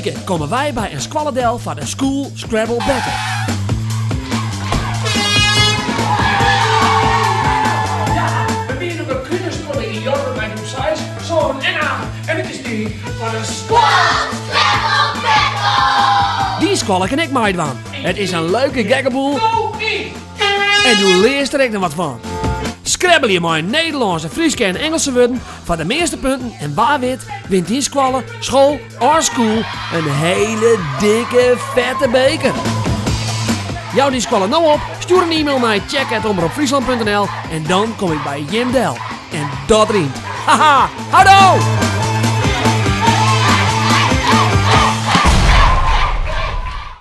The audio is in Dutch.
weken komen wij bij een squallendel van de School Scrabble Battle. We bieden een kunstspullen in Jorgen bij de size, zo'n en het is die van de School Scrabble Battle! Die squallen kan ik meedoen. Het is een leuke gekkenboel en je leert er echt wat van. Scrabble je maar in Nederlandse, Friese en Engelse woorden van de meeste punten en waar wint die squallen, school or school een hele dikke vette beker. Jou die squallen nou op, stuur een e-mail naar check@omroepfriesland.nl en dan kom ik bij Jim Del. En dat riemt. Haha, houdo!